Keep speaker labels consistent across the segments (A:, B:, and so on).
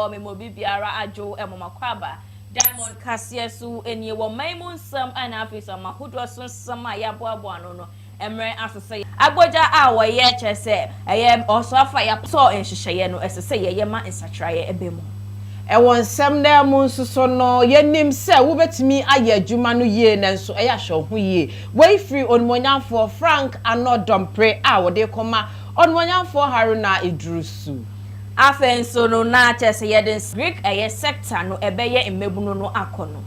A: for me mobi biara ajo emomakwaba Diamond Kasia su eni wo maimun sam ana afisa mahudo so sam ayaboabo ano no emre asese agboja a wo ye chese eye oso afa ya so enhyehyeye no esese ye ma ensatraye ebemu
B: Ewon sem na mu nsuso no yenim se wo betimi aye adwuma no yie nanso eya hwe ho yie wey free onmonyamfo Frank Anodompre a wo de koma onmonyamfo Haruna Idrusu
A: afenso no na chese ye den Greek eye sector no ebeye emebunu no akono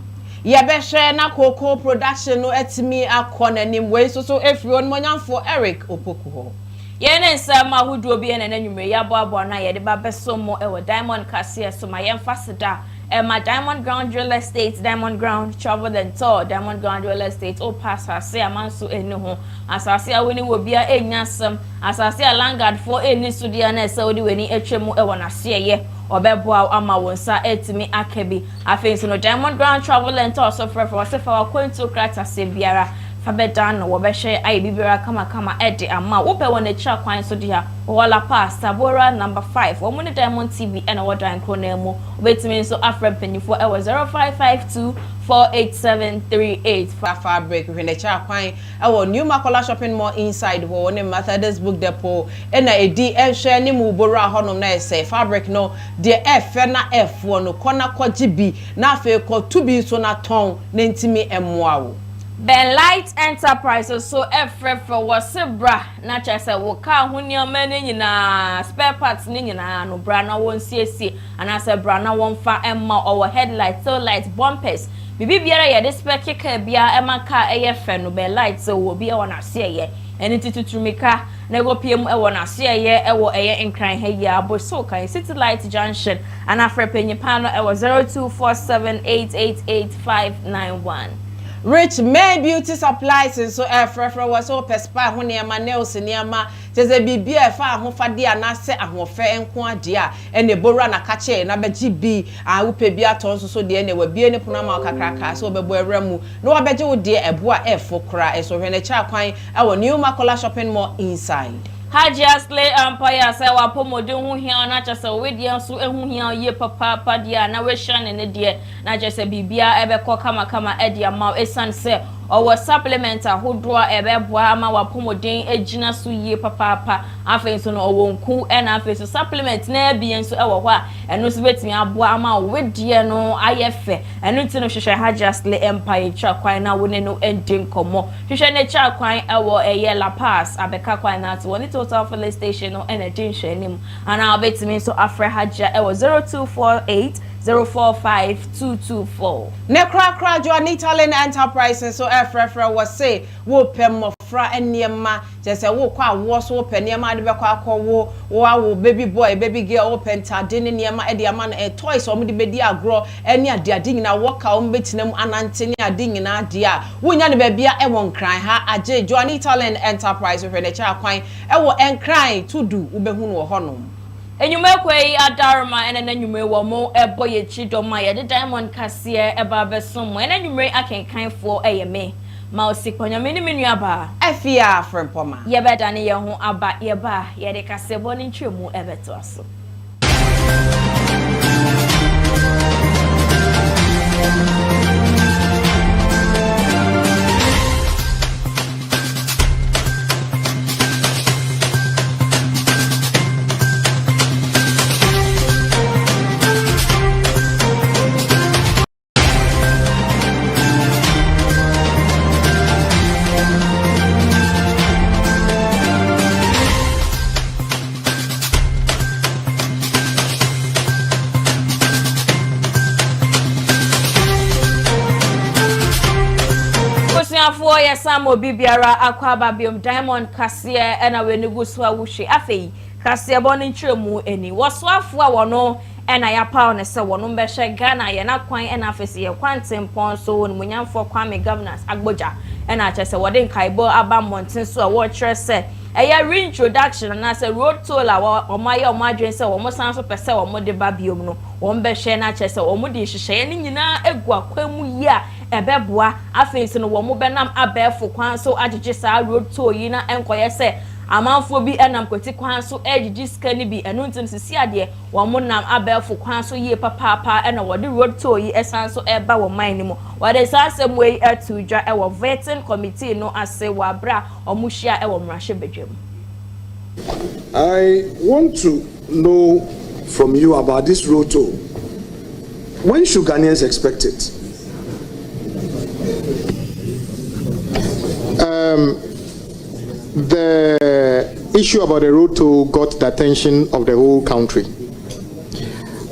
B: yebehwe na Koko production no etimi akonanim wey so efri onmonyamfo Eric Opoku ho
A: yene nsama hudu obi ene nanwumre yabo na yede ba besomo ewo Diamond Kasia so ma yemfasida ma Diamond Ground Real Estate Diamond Ground Travel and Tour Diamond Ground Real Estate o pasase amanso eni ho asase awoni wo bia enyasem asase alangard for eni so dia na ese odi weni etwemu ewo na seye obeboa ama wonsa etimi akebi afenso no Diamond Ground Travel and Tour so for se fa kwento krata se biara fabedan no wobehwe ayi bibira kama ede ama wo pe wona kira kwan so dia wala pass Tabora number 5 wo mu ne Diamond TV ena wo dan kro na mu obetimi so afrem penifo e 0552 48738
B: fabric we ne kira kwan e wo New Makola shopping mall inside wo ne Methodist Book Depot ena edi ehwe ne mu bora honom na ese fabric no de efe na efo no kona kwaji bi na afa ko tubi so na ton na ntimi emmoa wo
A: Ben Light Enterprises so efrefre wasebra na chese wo ka hunioma ne nyina spare parts ne nyina no bra na won siesie anase bra na won fa emma owo headlight tail light bumpers bibi biara ye de spare keka bia emma ka eyefe no Ben Light so wo bia wona seye eni titutumika na go piem e wona seye e wo eye nkran ha ya aboso kan City Light Junction ana frepenya pano e wo 0247888591
B: Rich Men Beauty Supplies so efrefre was so pespa ho ne ma nails ne ma teze bibia e fa ahofade anase ahofe enko ade a ene bora na kache na beji bi a wo pe bi aton so de ene wa bi ene puna ma kakraka so bebo ewramu no wa beje wo de eboa efo kra eso hwene cha kwan e wo New Makola shopping mall inside
A: Hajiasle Empire say wa pomode hu hia na chese we de so ehu hia ye papa dia na we hwan ne de na chese bibia ebekọ kama edia ma esan se owo supplement ahodo ebeboa ama wa pomode agina so ye papa afen so no owo nku e na afen so supplement na bia so ewo ho a eno so betimi aboa ama we de no ayefe eno ntino hwehwe Hajiasle Empire twa kwan na woni no ending komo hwehwe ne twa kwan ewo eye La Paz abeka kwan na to woni Total Filling Station no energy hwenim ana obetimi so afre Hajia ewo 0248 045224
B: ne kra Johnny Talent Enterprises so efrefre was say wo pem fra eniema je say wo kwa wo so wo peniema de bekọ akọ wo baby boy baby girl wo pentade ne niema e de ama na toys o de bedi agro eni ade nyina wo ka o mbetinam anante ne ade nyina ade a wonya ne babia e won kran ha age Johnny Talent Enterprise we ne cha kwan e wo enkran tudu wo behunu wo honom
A: enyume kwei adarma ene nanyume wo mo ebo ye chidoma ye de Diamond Kasia eba besom ene nyume akenkanfo eyeme ma osiponya meni menu aba
B: afia frempoma
A: ye beda ne ye ho aba ye ba ye de kasebo ne ntwemu ebeto aso for ya samo bibiara akwaba biom Diamond Kasia ena we neguso awuhwe afei Kasia boni ntwemu eni woso afo a wono ena ya paw ne se wono mbehwe Ghana ye na kwan ena afese ye kwantempon so won munyamfo Kwame Governors Agboja ena chese wode nkaibo aba monten so a wo kire se eya reintroduction na se road toll a omaye omadwen se wo mo san so pese wo mo de ba biom no wo mbehwe na chese wo mo de hyehyeye ni nyina egu akwamu yi a ebeboa afensi no wo mo benam abefo kwan so agege sa road toll yi na enkoye se amanfo bi enam kweti kwan so ejiji skani bi enu ntim sisi ade wo mo nam abelfo kwan so yie papa ena wo de road toll yi esan so eba wo man ni mo wo de sansem we etudwa e wo vetting committee no ase wa bra omuhia e wo mrahye bedwam.
C: I want to know from you about this road toll. When should Ghanaians expect it?
D: The issue about the road toll got the attention of the whole country.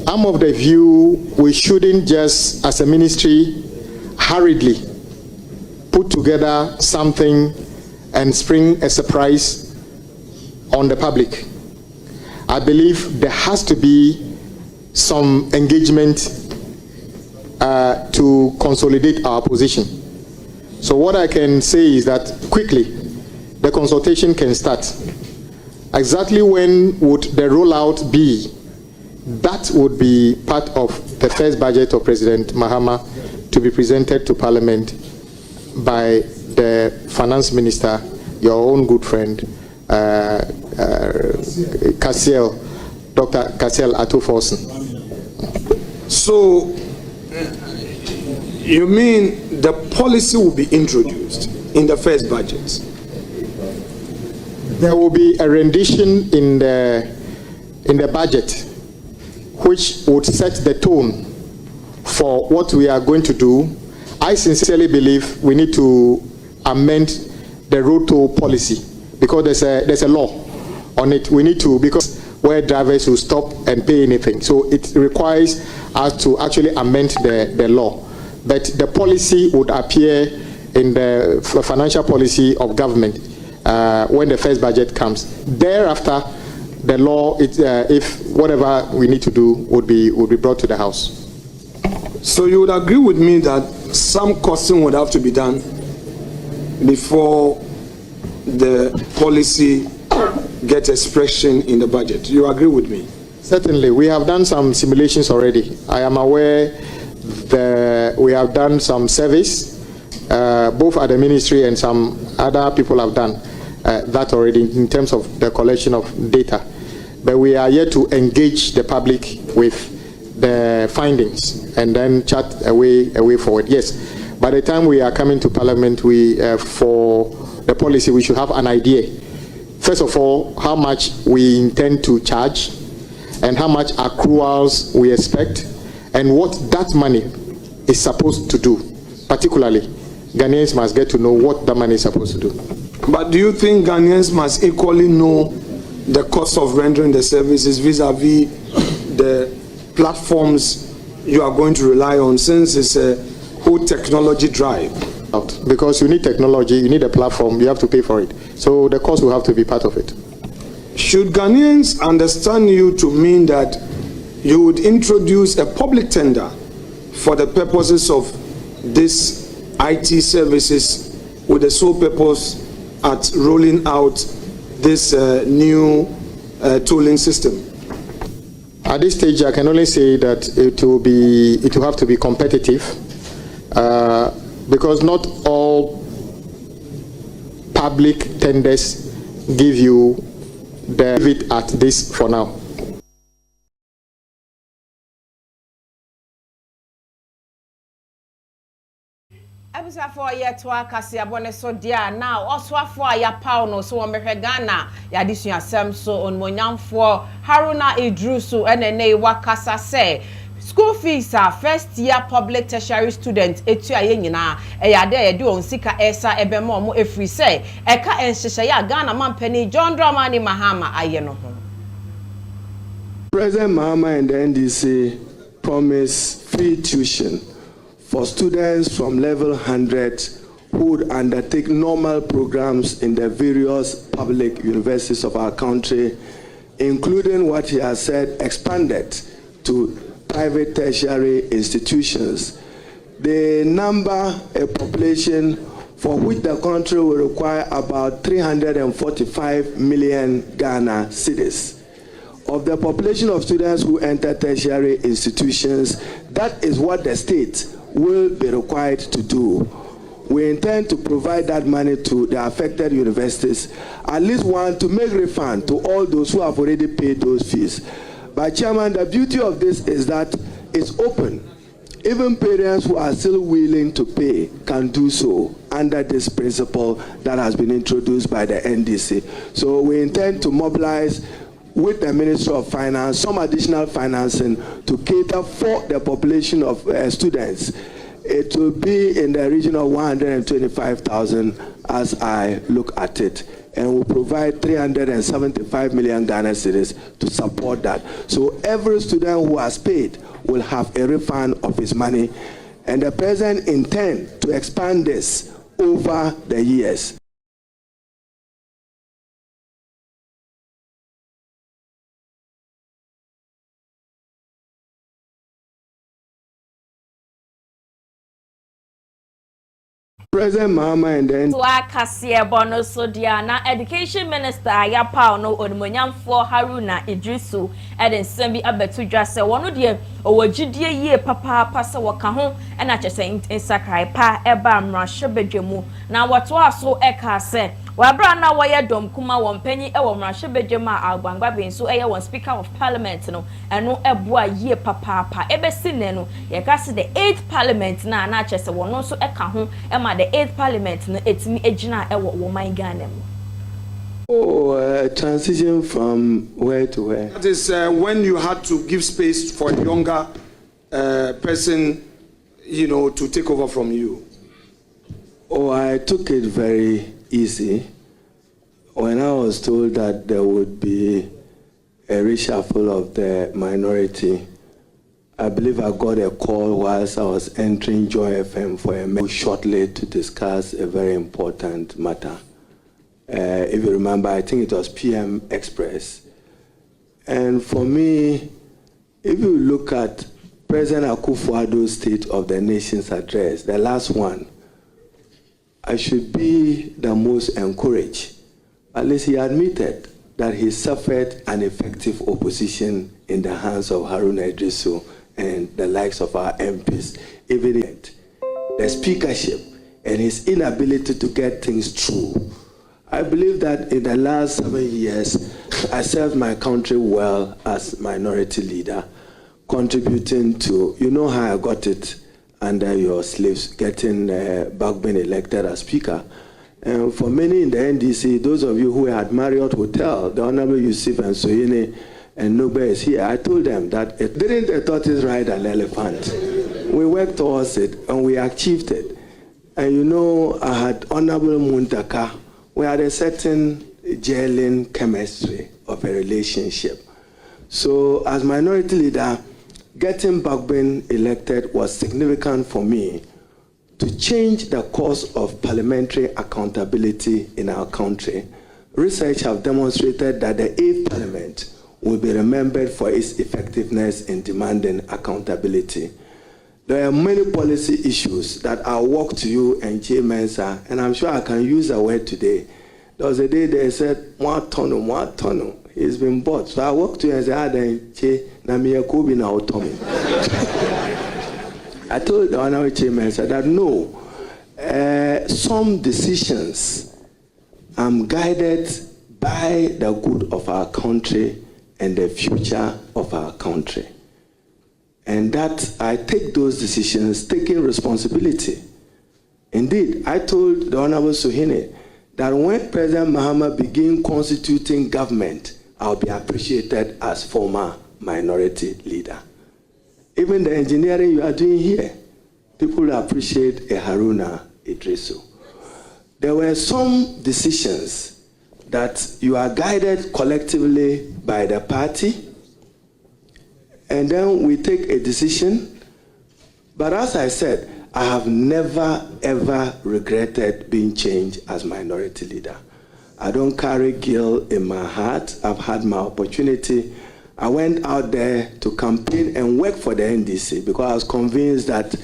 D: I'm of the view we shouldn't just, as a ministry, hurriedly put together something and spring a surprise on the public. I believe there has to be some engagement to consolidate our position. So what I can say is that quickly the consultation can start. Exactly when would the rollout be? That would be part of the first budget of President Mahama to be presented to Parliament by the Finance Minister, your own good friend, Kasiel, Dr. Kasiel Atuforsen.
C: So, you mean the policy will be introduced in the first budget?
D: There will be a rendition in the budget which would set the tone for what we are going to do. I sincerely believe we need to amend the road toll policy because there's a law on it. We need to, because where drivers will stop and pay anything. So it requires us to actually amend the law. But the policy would appear in the financial policy of government when the first budget comes. Thereafter, the law, if whatever we need to do would be brought to the House.
C: So you would agree with me that some costing would have to be done before the policy gets expression in the budget. You agree with me?
D: Certainly. We have done some simulations already. I am aware we have done some surveys, both at the ministry and some other people have done that already in terms of the collection of data. But we are yet to engage the public with the findings and then chart a way forward. Yes, by the time we are coming to Parliament, for the policy, we should have an idea. First of all, how much we intend to charge and how much accruals we expect and what that money is supposed to do. Particularly, Ghanaians must get to know what that money is supposed to do.
C: But do you think Ghanaians must equally know the cost of rendering the services vis-a-vis the platforms you are going to rely on, since it's a whole technology drive?
D: Because you need technology, you need a platform, you have to pay for it. So the cost will have to be part of it.
C: Should Ghanaians understand you to mean that you would introduce a public tender for the purposes of this IT services with the sole purpose at rolling out this new tolling system?
D: At this stage, I can only say that it will have to be competitive, because not all public tenders give you the at this for now.
B: Abusafo ye to akase abone so dia now oswafo ya paw no so womehwe Ghana ya disu asem so onmonyamfo Haruna Idrusu enene wakasa se school fees are first year public tertiary student etu aye nyina eyade yede on sika esa ebema omo efri se eka enhyehyɛ ya Ghana mampani John Dramani Mahama aye no ho.
E: President Mahama and the NDC promise free tuition for students from level 100 who would undertake normal programs in the various public universities of our country, including what he has said expanded to private tertiary institutions. They number a population for which the country will require about 345 million Ghana cedis. Of the population of students who enter tertiary institutions, that is what the state will be required to do. we intend to provide that money to the affected universities, at least one to make refund to all those who have already paid those fees. But Chairman, the beauty of this is that it's open. Even parents who are still willing to pay can do so under this principle that has been introduced by the NDC. So we intend to mobilize with the Ministry of Finance some additional financing to cater for the population of students. It will be in the region of 125,000 as I look at it. And we'll provide 375 million Ghana cedis to support that. So every student who has paid will have a refund of his money. And the President intends to expand this over the years. President Mahama and then
A: Bono Sodiana, Education Minister Ayapa no Onmonyamfo Haruna Idrisu Eden Sembi Abetu Jase wonu de owogidie yie papa pasa waka ho na kyese insakrai pa eba mrahwebedwemu na wato aso eka se wabra na woye dom kuma won panyi e wo mrahwebedwemu a agbangba be nso eye won Speaker of Parliament no eno eboa yie papa ebesi ne no ye ka se the 8th Parliament na kyese wono nso eka ho e ma the 8th Parliament no etimi ejina e wo man Ghana mu.
E: Transition from where to where?
C: That is when you had to give space for a younger person, you know, to take over from you.
E: Oh, I took it very easy. When I was told that there would be a reshuffle of the minority, I believe I got a call whilst I was entering Joy FM for a meeting shortly to discuss a very important matter. If you remember, I think it was PM Express. And for me, if you look at President Akufo-Addo's State of the Nation's address, the last one, I should be the most encouraged. At least he admitted that he suffered an effective opposition in the hands of Haruna Idrisu and the likes of our MPs. Even the speakership and his inability to get things through. I believe that in the last 7 years, I served my country well as minority leader, contributing to, you know how I got it under your slaves, getting Bagbin elected as speaker. And for many in the NDC, those of you who had Marriott Hotel, the Honorable Yusuf and Soyene and Nobe is here, I told them that it didn't a tortoise ride an elephant. We worked towards it and we achieved it. And you know, I had Honorable Muntaka. We had a certain gelling chemistry of a relationship. So as minority leader, getting Bagbin elected was significant for me to change the course of parliamentary accountability in our country. Research have demonstrated that the 8th Parliament will be remembered for its effectiveness in demanding accountability. There are many policy issues that I'll walk to you and Jay Mensa, and I'm sure I can use a word today. There was a day they said, one tunnel. He's been bought. So I walked to you and said, Jay, Namia Kubi na Otomi. I told the Honorable Jay Mensa that no, some decisions I'm guided by the good of our country and the future of our country. And that I take those decisions, taking responsibility. Indeed, I told the Honorable Sohine that when President Mahama begin constituting government, I'll be appreciated as former minority leader. Even the engineering you are doing here, people will appreciate a Haruna Idrisu. There were some decisions that you are guided collectively by the party, and then we take a decision. But as I said, I have never, ever regretted being changed as minority leader. I don't carry guilt in my heart. I've had my opportunity. I went out there to campaign and work for the NDC because I was convinced that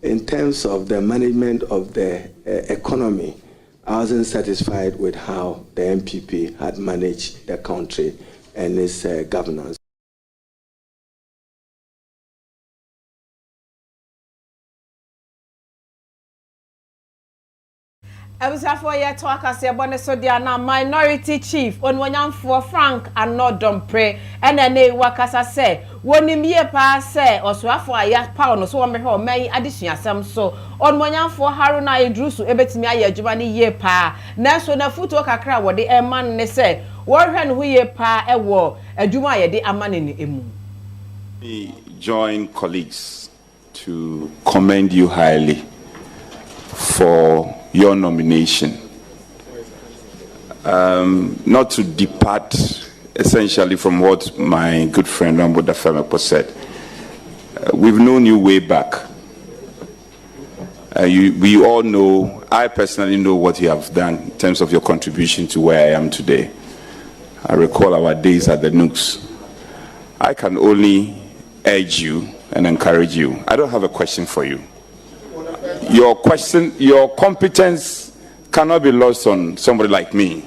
E: in terms of the management of the economy, I wasn't satisfied with how the MPP had managed the country and its governance.
B: Ebusafo ye to akase bone so dia na minority chief onwanyamfo Frank Anodompre ene ne wakasa se wonim ye pa se osoafo aya pa no so womehwe o mai adesuasem so onwanyamfo Haruna Idrusu ebetimi aye adwuma ne ye pa na so na futo kakra wode eman ne se wohwe ne ho ye pa ewo adwuma ye de amane ne emu.
F: We join colleagues to commend you highly for your nomination. Not to depart essentially from what my good friend Rambo Dafemepo said. We've known you way back. We all know, I personally know what you have done in terms of your contribution to where I am today. I recall our days at the Nooks. I can only urge you and encourage you. I don't have a question for you. Your competence cannot be lost on somebody like me.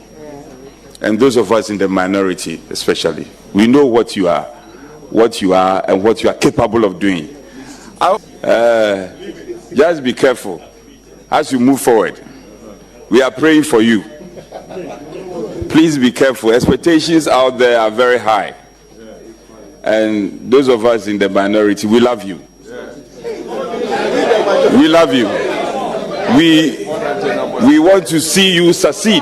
F: And those of us in the minority, especially. We know what you are, and what you are capable of doing. Just be careful as you move forward. We are praying for you. Please be careful. Expectations out there are very high. And those of us in the minority, we love you. We love you. We want to see you succeed.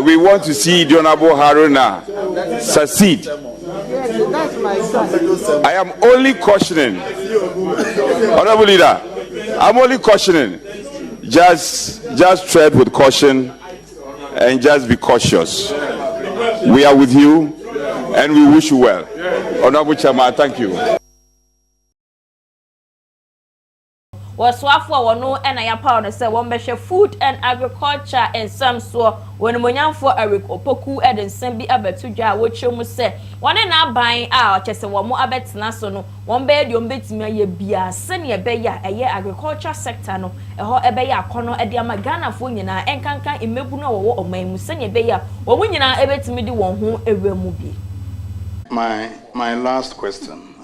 F: We want to see the Honorable Haruna succeed. I am only cautioning, Honorable Leader, I'm only cautioning, just tread with caution and just be cautious. We are with you and we wish you well. Honorable Chairman, thank you.
A: Waswafo wono ena ya pa no se won behwe food and agriculture and some so won monyamfo Opoku edensem bi abatudwa wo chemu se wone na aban a ochese wo mo abetena so no won be de ombetimi aye bia se ne be ya eye agriculture sector no eho ebe ya akono ede ama Ghana fo nyina enkankan emebu no wo oman mu se ne be ya wo mu nyina ebetimi di won ho ewemu bi.
G: My last question.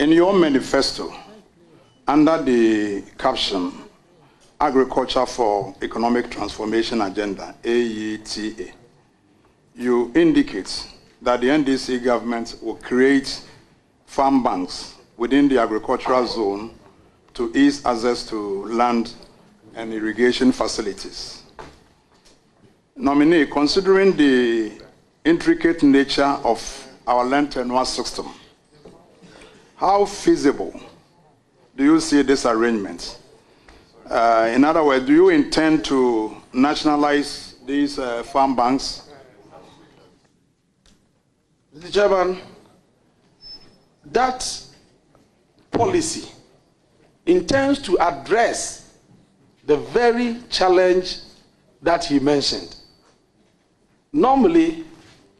G: In your manifesto, under the caption, Agriculture for Economic Transformation Agenda, AETA, you indicate that the NDC government will create farm banks within the agricultural zone to ease access to land and irrigation facilities. Nominee, considering the intricate nature of our land tenure system, how feasible do you see this arrangement? In other words, do you intend to nationalize these farm banks?
H: Mr. Chairman, that policy intends to address the very challenge that he mentioned. Normally,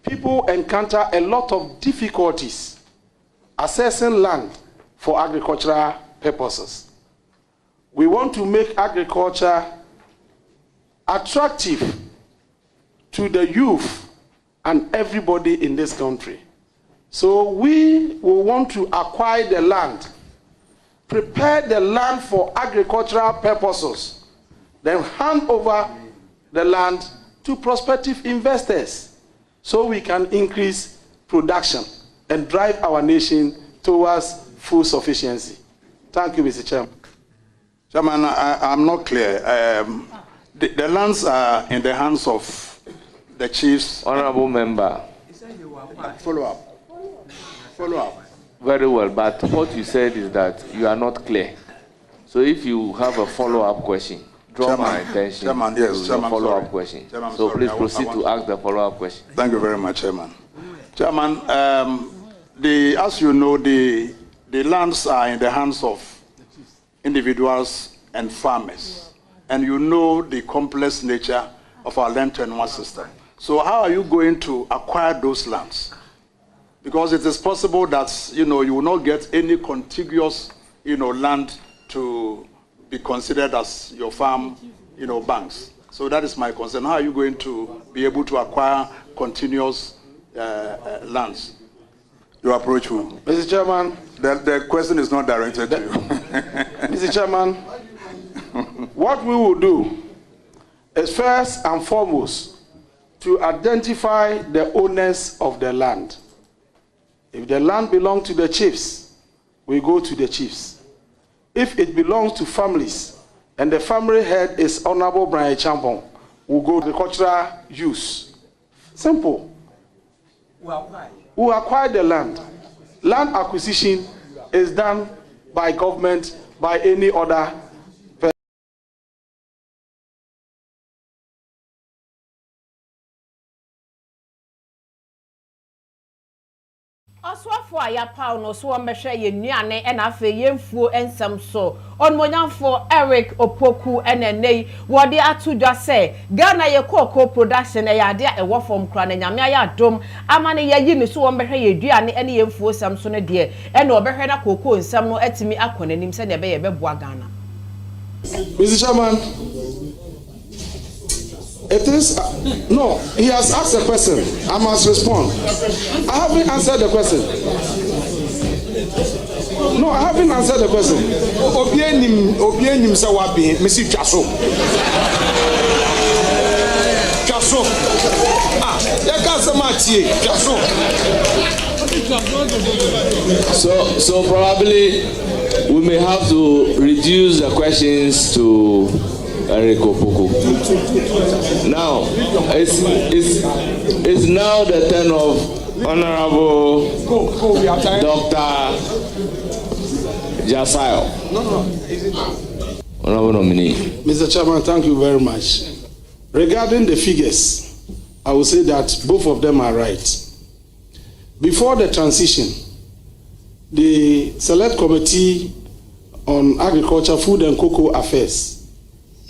H: people encounter a lot of difficulties accessing land for agricultural purposes. We want to make agriculture attractive to the youth and everybody in this country. So we will want to acquire the land, prepare the land for agricultural purposes, then hand over the land to prospective investors so we can increase production and drive our nation towards food sufficiency. Thank you, Mr. Chairman.
G: Chairman, I'm not clear. The lands are in the hands of the chiefs.
I: Honorable member.
G: Follow up.
I: Very well, but what you said is that you are not clear. So if you have a follow-up question, draw my attention to the follow-up question.
G: Chairman,
I: so please proceed to ask the follow-up question.
G: Thank you very much, Chairman. Chairman, as you know, the lands are in the hands of individuals and farmers. And you know the complex nature of our land tenure system. So how are you going to acquire those lands? Because it is possible that, you will not get any contiguous, land to be considered as your farm, banks. So that is my concern. How are you going to be able to acquire continuous lands? Your approach will.
H: Mr. Chairman.
G: The question is not directed to you.
H: Mr. Chairman, what we will do is first and foremost to identify the owners of the land. If the land belongs to the chiefs, we go to the chiefs. If it belongs to families and the family head is Honorable Brian Champon, we'll go to agricultural use. Simple. Who acquire the land. Land acquisition is done by government, by any other person.
B: Oswafo ayapaw no so mbehwe ye nuane e na afa yemfuo ensem so onmonyamfo Eric Opoku enenei wode atudwa se Ghana ye koko production e yade a ewo fom kra na nyame aya dom amane ye yi ni so mbehwe ye duane ene yemfuo sam so ne de e na obehwe na koko nsam no atimi akonanim se ne be ye beboa Ghana.
H: Mr. Chairman, it is no, he has asked a question. I must respond. I haven't answered the question. No, I haven't answered the question.
C: Obienim sa wabi, Mr. Chaso. Chaso. Ah, Chaso.
I: So probably we may have to reduce the questions to Eric Opoku. Now, it's now the turn of Honorable Dr. Jasayo. Honorable nominee.
H: Mr. Chairman, thank you very much. Regarding the figures, I will say that both of them are right. Before the transition, the Select Committee on Agriculture, Food and Cocoa Affairs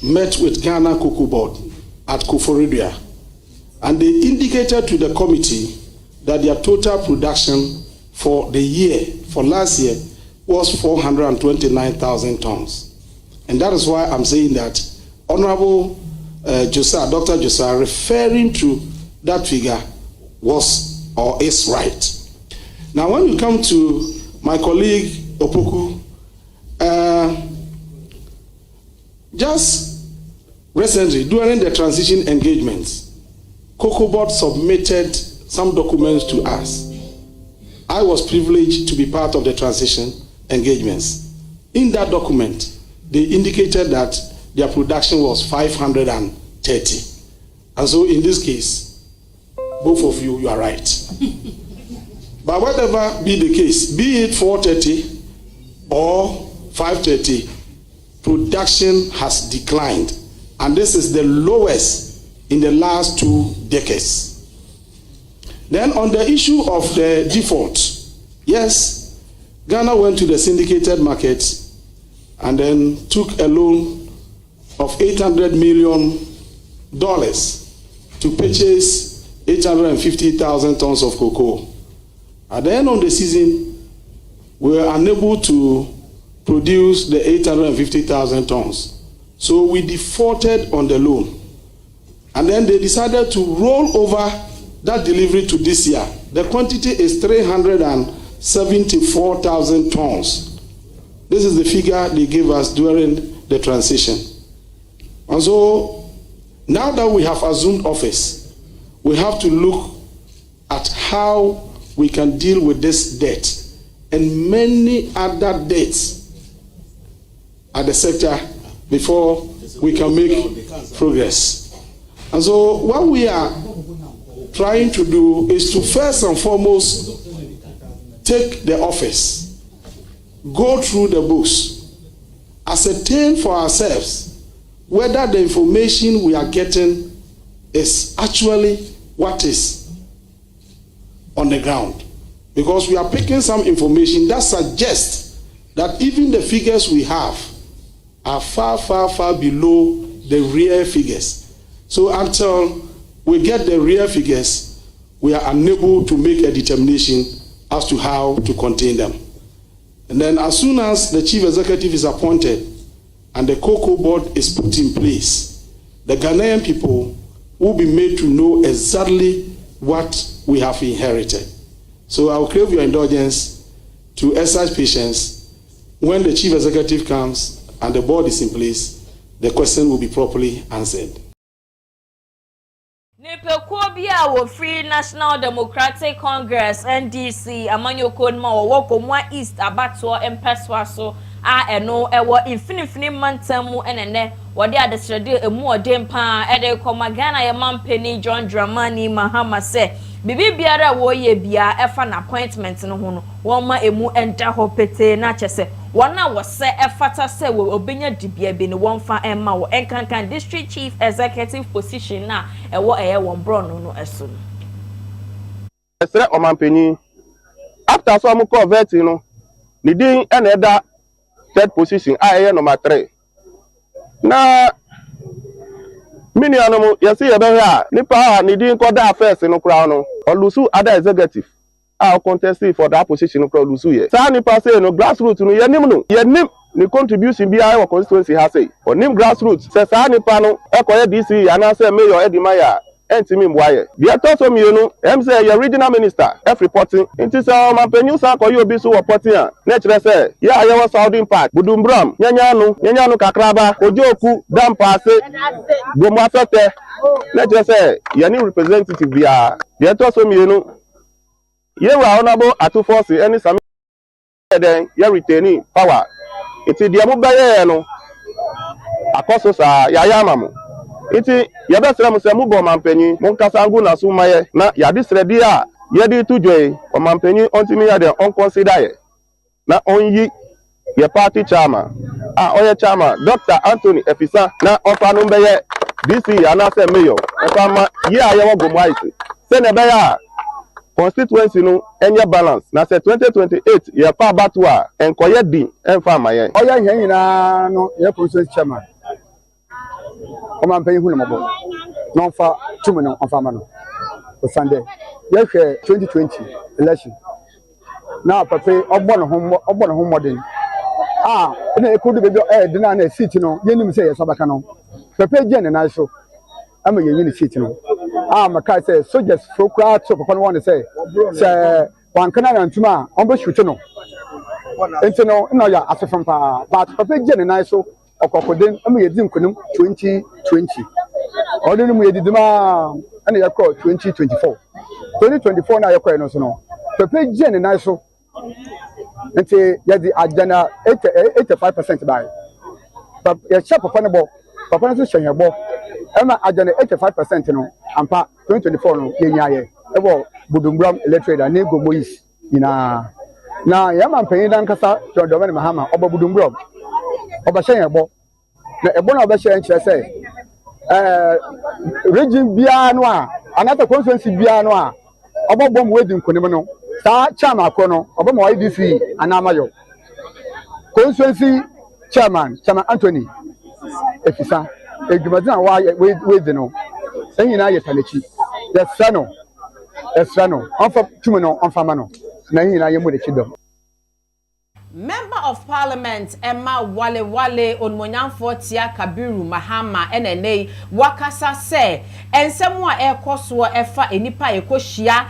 H: met with Ghana Cocoa Board at Koforidua, and they indicated to the committee that their total production for the year, for last year, was 429,000 tons. And that is why I'm saying that Honorable Josiah, Dr. Josiah, referring to that figure was or is right. Now, when you come to my colleague Opoku, just recently, during the transition engagements, Cocoa Board submitted some documents to us. I was privileged to be part of the transition engagements. In that document, they indicated that their production was 530. And so in this case, both of you, you are right. But whatever be the case, be it 430 or 530, production has declined. And this is the lowest in the last 2 decades. Then on the issue of the default, yes, Ghana went to the syndicated market and then took a loan of $800 million to purchase 850,000 tons of cocoa. At the end of the season, we were unable to produce the 850,000 tons. So we defaulted on the loan. And then they decided to roll over that delivery to this year. The quantity is 374,000 tons. This is the figure they gave us during the transition. And so now that we have assumed office, we have to look at how we can deal with this debt and many other debts at the sector before we can make progress. And so what we are trying to do is to first and foremost take the office, go through the books, ascertain for ourselves whether the information we are getting is actually what is on the ground. Because we are picking some information that suggests that even the figures we have are far, far, far below the real figures. So until we get the real figures, we are unable to make a determination as to how to contain them. And then as soon as the chief executive is appointed and the Cocoa Board is put in place, the Ghanaian people will be made to know exactly what we have inherited. So I will crave your indulgence to exercise patience when the chief executive comes and the board is in place.
J: the question will be properly answered.
A: Nipekuo bi a wo Free National Democratic Congress NDC amanyoko nma wo Komwa East abato empeswa so a eno ewo infinifini mantamu enene wode adesrede emu odempa ede komagana ye mampeni John Dramani Mahama se bibi biara wo ye bia efa na appointment no ho no won emu enta ho pete na chese wona wo se efata se we obenya dibia bi ne won fa emma wo enkankan district chief executive position na ewo eye won brono no eso
K: esre omampeni after so am convert no ni din ena eda third position eye number 3 na minianum yesi ye be ha nipa ni din ko da first no kra no olusu other executive a contesting for that position no kra olusu ye sa nipa say no grassroots no yenim ni contribution bi ayo constituency ha say onim grassroots say sa nipa no ekoye DC ana say mayor Edimaya entimi mboaye bia to so mienu em say your regional minister f reporting inti say mampenu sa koyo obi so reporting a na kire say ya ayewo Southern Park Budumbram nyanyanu kakraba ojoku dampase gomu afete na kire say yani representative bia to so mienu ye wa honorable Atuforce any sami den ya retaining power iti dia mu baye no akoso sa ya mamu iti yabesra mu se mu bo mampanyi mu kasangu na sumaye na yadi sredi a yedi tujoy o mampanyi ontimi ya de on consider ye na onyi ye party chairman oye chairman Dr. Anthony Efisa na ofanu beye DC ana se mayor ofama ye ayewo gomaisi se ne beya constituency no enye balance na se 2028 ye pa batwa enkoye di enfa maye
L: oya hyan nyina no ye constituency chairman o man pay hu no mo no fa tumu no on fa ma no o Sunday ye hwe 2020 election na papa ogbo no ho modern na ekodu be de na seat no ye nim say ye sabaka no papa je ne na so ama ye yin seat no maka say soldiers fro kra to papa no want say wan kana na ntuma on be shoot no enti no na ya asefam pa but papa je ne na so okokoden ama ye din kunum 2020 odin mu ye didima ana ya call 2024 na ya call no so no papa je ne na so enti ya di ajana 85% bai papa ya cha papa no bo papa no so hyen bo ama ajana 85% no ampa 2024 no ye nyaye ebo Budumbram electorate na Ego Moise ina na ya mampanyi dan kasa John Dramani Mahama oba Budumbram oba hyen ebo na ebo na oba hyen kire say region bia no a anata constituency bia no a oba bom wedi nkonim no sa chairman akọ no oba ma IDC anamayo constituency chairman Anthony Efisa egumazina wa wedi no enyina ye talechi Esrano onfa tumuno onfa mano na enyina ye mu de chido.
B: Member of Parliament Emma Wale Onmonyamfo Tia Kabiru Mahama NNA wakasa se ensemu a ekoso efa enipa ekohia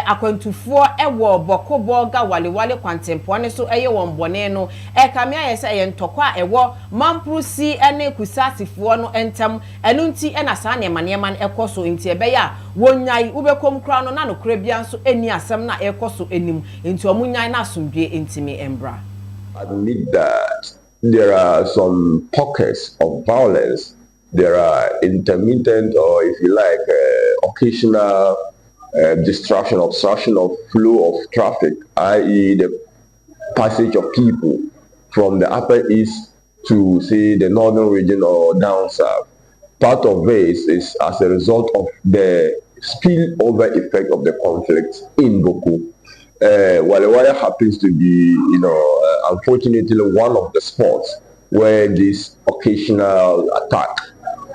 B: akwantufo ewo bokobo ga Wale kwantempo ne so eye won bone no ekame aye se eye ntokwa ewo mamprusi ene kusasifo no entam enu nti ena sa ne maneman ekoso nti ebeya wonyai ubekom kra no na no kra bia nso eni asem na ekoso enim nti omunyai na asomdwe entimi embra.
M: Admit that there are some pockets of violence. There are intermittent, or if you like, occasional obstruction of flow of traffic, i.e. the passage of people from the Upper East to, say, the northern region or down south. Part of this is as a result of the spillover effect of the conflict in Boko. Walewale happens to be, unfortunately, one of the spots where this occasional attack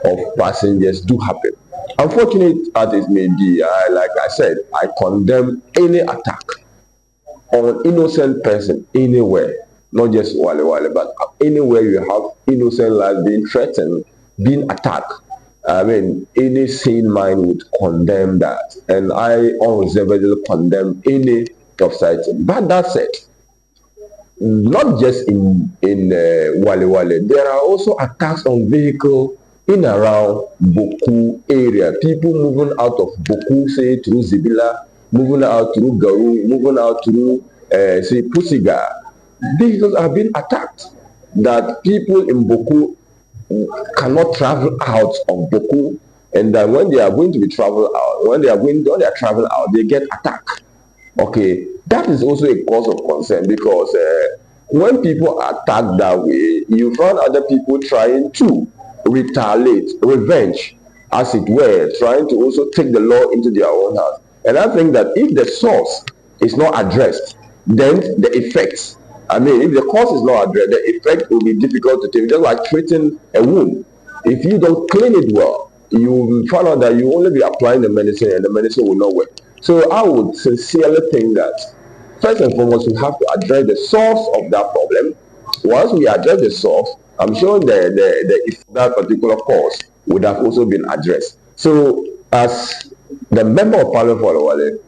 M: of passengers do happen. Unfortunate as it may be, like I said, I condemn any attack on innocent person anywhere, not just Walewale, but anywhere you have innocent lives being threatened, being attacked. I mean, any sane mind would condemn that, and I unreservedly condemn any of sight. But that said, not just in Wale Wale. There are also attacks on vehicles in around Boku area. People moving out of Boku, say through Zibila, moving out through Garu, moving out through say Pusiga. Vehicles have been attacked. That people in Boku cannot travel out of Boku, and that when they are going to be travel out, when they are travel out, they get attacked. Okay, that is also a cause of concern because when people are attacked that way, you find other people trying to retaliate, revenge, as it were, trying to also take the law into their own hands. And I think that if the source is not addressed, then the effects, I mean, if the cause is not addressed, the effect will be difficult to take. Just like treating a wound. If you don't clean it well, you will find out that you only be applying the medicine and the medicine will not work. So I would sincerely think that first and foremost, we have to address the source of that problem. Once we address the source, I'm sure that particular cause would have also been addressed. So as the member of Parliament for Wale,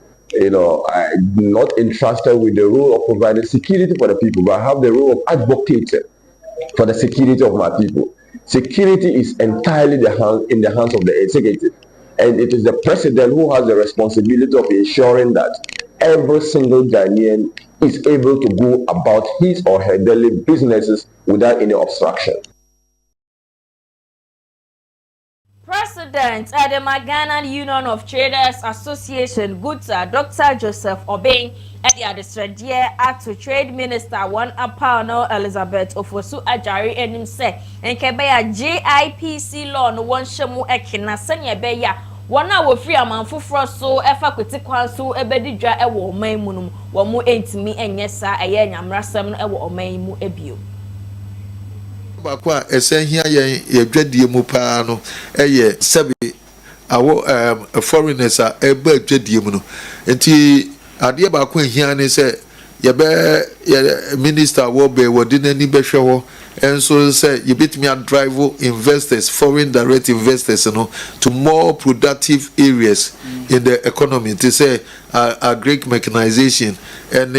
M: I'm not entrusted with the role of providing security for the people, but I have the role of advocating for the security of my people. Security is entirely in the hands of the executive. And it is the president who has the responsibility of ensuring that every single Ghanaian is able to go about his or her daily businesses without any obstruction.
A: President at the Ghana Union of Traders Association, Guta, Dr. Joseph Obeng, at the Adestradie to Trade Minister one Apano Elizabeth Ofosu Ajari and him say, and Kebeya JIPC law no one shamu ekina senya beya. One hour free a man for frost so efa kwiti kwan so ebedidwa ewo man mu no wo mu entimi enye sa eye nyamrasam no ewo oman mu ebio
N: bakwa esenhia yen yedwadie mu pa no eye sebe awo foreigners a eba adwadie mu no enti ade bakwa hia ne se yebe minister wo be wodi nani behwe ho enso say you bit me and drive investors, foreign direct investors, to more productive areas in the economy. To say a great mechanization and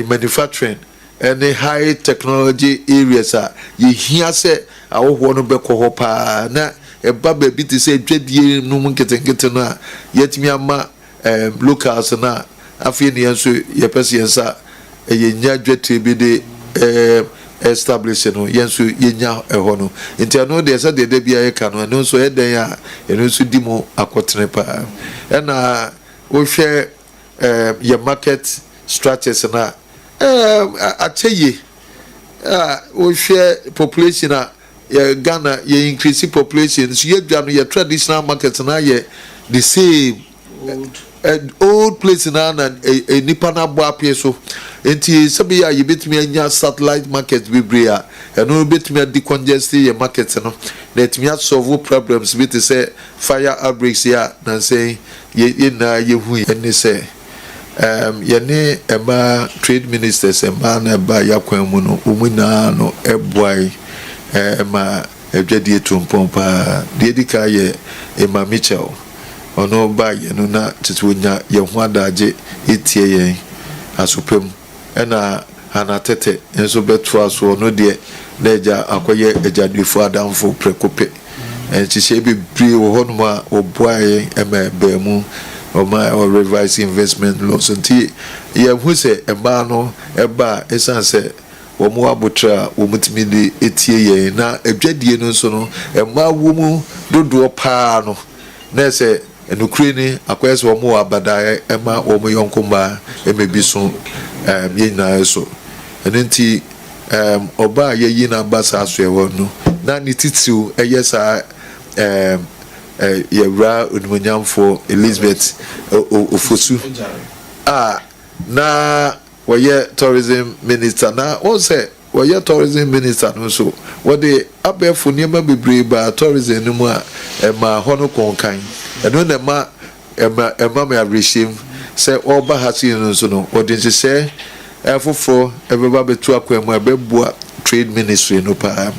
N: manufacturing and high technology areas. You hear say I want to be cohopa na a baby to say dread no one getting na yet me ama locals na afini so your person a nya dread be the establish no yenso yenya eho no nti ano de say de bia ye ka no no so eden a eno so di mo akotene pa na wo hwe your market structures na acheye wo hwe population a Ghana ye increase population so ye dwa no ye traditional market na ye the same old place na nipa na bo apie so enti sabi ya yibetimi anya satellite market bibria eno betimi decongest your market no na etimi solve problems bit say fire outbreaks ya na say ye na ye hu ene say ye ne eba trade ministers eba na eba yakwan mu no omuna no eboai ma edwade tumpompa de dika ye Emma Mitchell ono ba ye no na titunya ye ho adaje etie yen asopem ena anatete enso beto aso no de leja akoye ejadefo adamfo prekope enchise bibri wo honuma oboaye emebe mu oma revise investment laws nti ye hu se eba no eba esanse wo mu abotra wo mutimi de etie yen na edwadie no so no ema wo mu dodo pa no na se enukure ni akwese wo mu abadaye ema wo mu yonkoma emebi so yena so enenti oba yeyi na basa so ewo no na ni titiu eyesa yewra onumunyamfo Elizabeth Ofosu na woye tourism minister na o say woye tourism minister no so wo de abefo niema bebre ba tourism no mu a ma hono konkan eno na ma me abreshim say oba hasi no so no wo de say efofo ebeba betu akwemu ebebua trade ministry no pa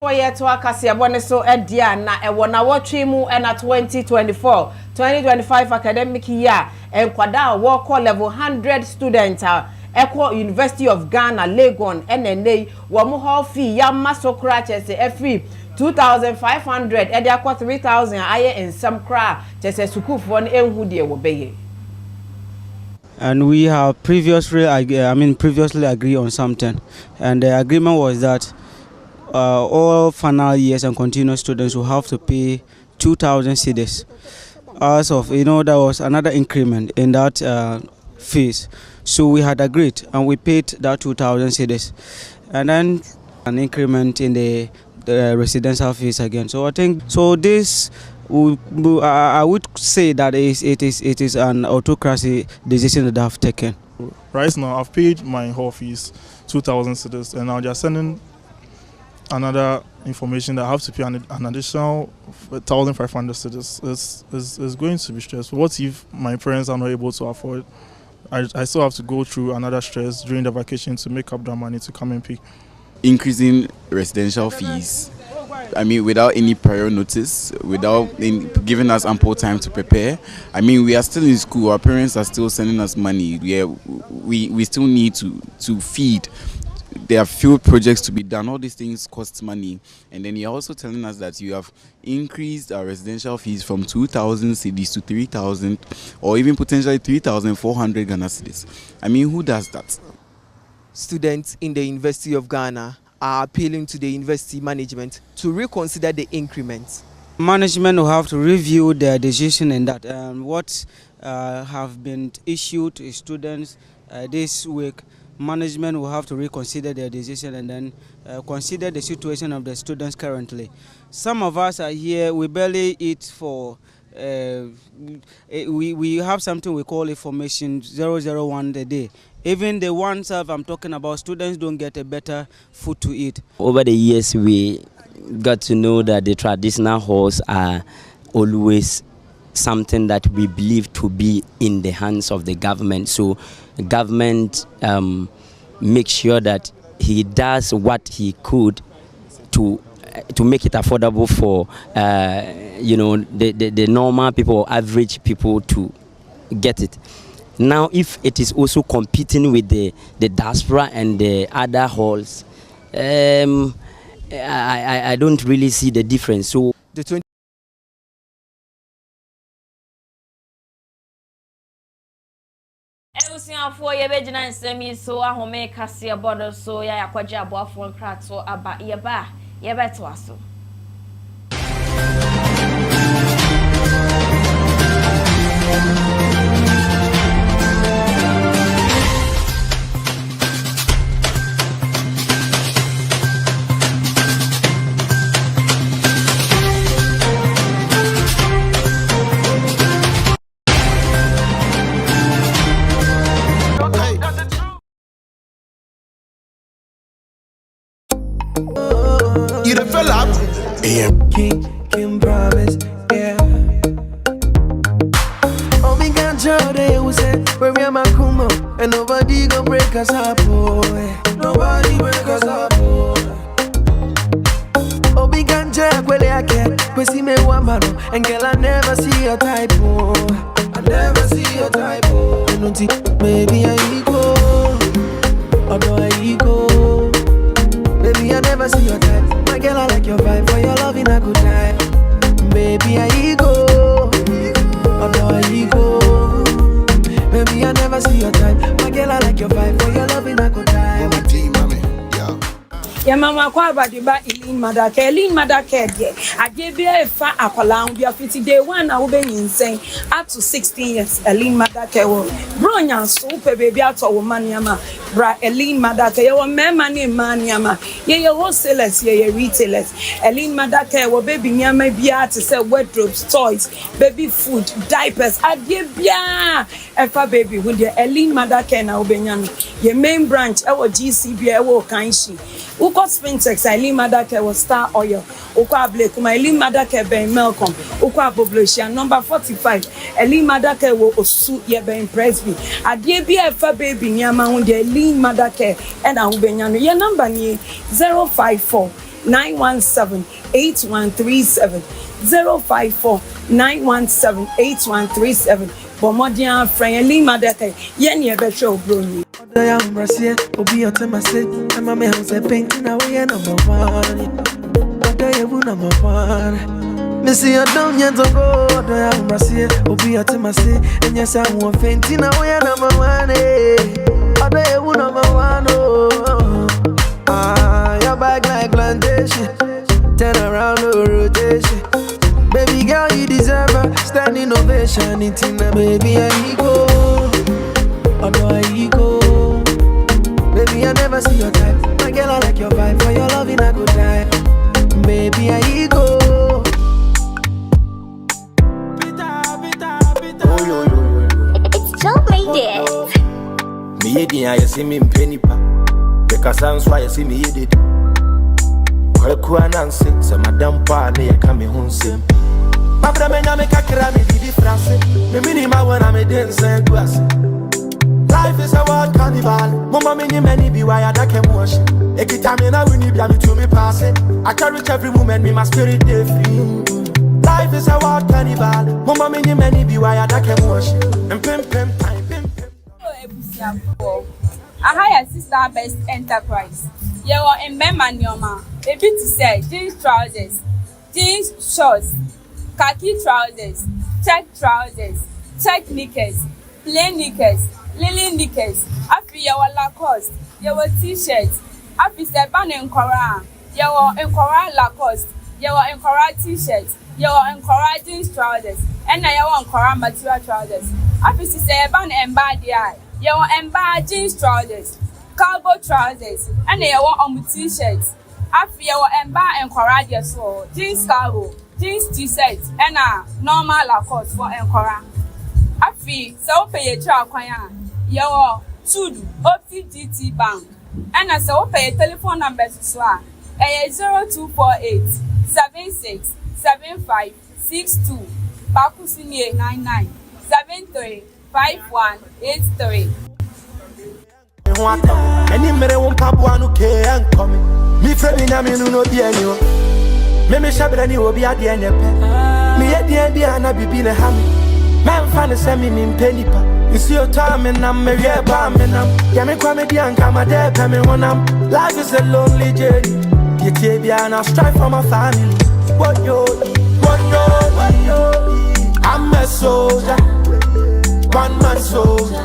B: Oye to akasi abone so edia na ewo na wotwe mu na 2024-2025 academic year enkwada wo call level 100 students Echo University of Ghana Legon NNA wo mu hall fee ya masokra chese free 2,500 edi akwa 3,000 aye in some cra chese sukufo no enhu de wo beye.
O: And we have previously agreed on something, and the agreement was that all final years and continuous students will have to pay 2,000 cedis. As of, there was another increment in that fees. So we had agreed and we paid that 2,000 cedis. And then an increment in the residential fees again. So I think, this, I would say that it is an autocracy decision that I've taken.
P: Right now, I've paid my hall fees 2,000 cedis, and now just sending another information that I have to pay an additional 1,500 cedis is going to be stressful. What if my parents are not able to afford? I still have to go through another stress during the vacation to make up that money to come and pay.
Q: Increasing residential fees, without any prior notice, without giving us ample time to prepare. We are still in school. Our parents are still sending us money. We still need to feed. There are few projects to be done. All these things cost money. And then you're also telling us that you have increased our residential fees from 2,000 cedis to 3,000 or even potentially 3,400 Ghana cedis. Who does that?
R: Students in the University of Ghana are appealing to the university management to reconsider the increments.
O: Management will have to review their decision and that what have been issued to students this week. Management will have to reconsider their decision and then consider the situation of the students currently. Some of us are here, we barely eat for, we have something we call information 001 a day. Even the ones I'm talking about, students don't get a better food to eat.
S: Over the years, we got to know that the traditional halls are always something that we believe to be in the hands of the government. So the government makes sure that he does what he could to make it affordable for the normal people, average people to get it. Now, if it is also competing with the diaspora and the other halls, I don't really see the difference. So the
A: for ye bejina nsemi so ahome kase bodo so ya yakwaje aboafo nkrato aba ye beto aso.
T: King promise, yeah. Oh, me got joy, they will say, where we are my kumo, and nobody gon' break us up, boy. Nobody break us up, boy. Oh, me got joy, where I get, we see me one man, and girl, I never see your type, boy. I never see your type, boy. I don't think, maybe I ego, although I ego. Baby, I never see your type. My girl, I like your vibe. For your love in a good time. Baby, I ego. Oh no, I ego. Baby, I never see your type. My girl, I like your vibe. For your love in a good time.
U: Ya mama kwa badiba Eileen Madake die agebia efa akola bia fiti day 1 na wo benyinsen up to 16 years Eileen Madake wo bronya so pe baby ato wo maniama bra Eileen Madake ye wo mema ni maniama ye wholesalers ye retailers Eileen Madake wo baby nyama bia to say wardrobes, toys, baby food, diapers agebia efa baby with the Eileen Madake na wo benyano ye main branch e wo GCB e wo Kanshi Uko Spintex, Eileen Madake was Star Oil. Uko Ablek, Eileen Madake Ben Malcolm. Uko Aboblosia, number 45. Eileen Madake wo Osu ye Ben Presby. Adie BFA baby Nyama Eileen Madake and Aubenyano. Your number ni 054 054-917-8137. 054-917-8137. Bomodia Friendly Madaka, Yenny Betro Bruni.
T: I am Russia, Obi Otamase, and my man was a painting away number one. I am number one. Missy, I don't yet go. I am Russia, Obi Otamase, and yes, I am fainting away number one. I am number one. Ah, your back like plantation. Turn around the rotation. Baby girl, you deserve a standing ovation. It's in the baby, I go. Although I go. Baby, I never see your type. My girl, I like your vibe. For your loving, I go die. Baby, I go.
D: It's Joe made it.
V: Me eating, I see me in penny pa. Because sounds why I see me eat it. Nancy, so Madame Pa, near coming home sim. Papa, me make a crammy, the France. The minima when I'm a dancer, glass. Life is a wild carnival. Mama, many be why I can wash. Every time I win, you be to me pass it. I carry every woman, me my spirit, they free. Life is a wild carnival. Mama, many be why I can wash. And pim, time, pim.
U: A higher sister best enterprise. You are in Memanioma. A bit to say jeans trousers, jeans shorts, khaki trousers, check trousers, check knickers, plain knickers, lily knickers. After your Lacoste, your t-shirts. After Seban and Cora, your Encora Lacoste, your Encora t-shirts, your Encora jeans trousers, and your Encora material trousers. After Seban and Badia, your Emba jeans trousers, cargo trousers, and your t-shirts. After your Emba and Coradia so jeans cargo, jeans t-shirts, and a normal Lacoste for Encora. After so pay a trial choir, your Sudu, OPGT Bank, and a so pay a telephone number to swap 0248 76 75 62 Bakusini 99 73 5183.
V: Any mere won't pop one who can come. Me friend in a minute no be any. Me shabrani will be at the end. Me at the end, and I be in a hammy. Man, fan is semi in penny pa. You see your time and I'm a real barman. Yami comedy and come a day, Pammy when I'm. Life is a lonely journey. You can't be and I strive for my family. What yo, I'm a soldier. One man soldier.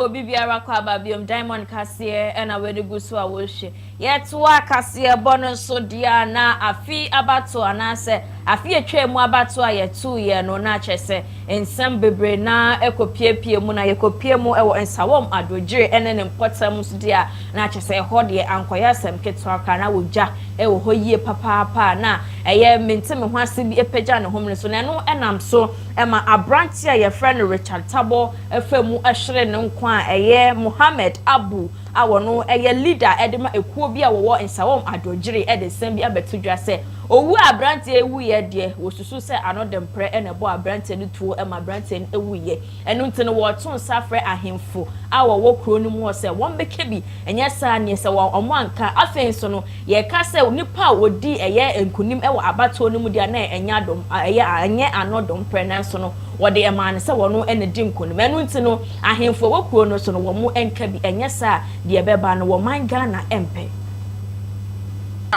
A: Bibiara kwaba biom Diamond Kasie ena wedi gusu a wohye yetwa Kasie bono so dia na afi abato anase afi etwemu abato a yetu ye no na kyese ensem bebre na ekopiepie mu na yekopie mu ewo ensawom adogire ene ne mpotam so dia na kyese hode ankoya sem ketwa ka na wogya ewo hoyie papa na eye menteme ho ase bi epagya ne homne so na no enam so ema abranti a ye friend Richard Tabo efemu ehre ne nkwa eye Mohammed Abu awono eye leader edema ekuo bi a wo ensawom adogire edesem bi abetudwa se owu abranti ewu ye de wosusu se anodem pre enebo abranti ne tuo ema abranti ewu ye enu ntene wo ton safre ahemfo awo kro ni mu se won bekebi enye sa ne se wo omo anka afenso no ye ka se nipa wodi eye enkunim ewo abato ne mu dia na enya dom eye anye anodom pre na so no wode emane se wono ene di nkunim enu ntene ahemfo wo kro no so no wo mu enka bi enye sa de beba no wo man Ghana empe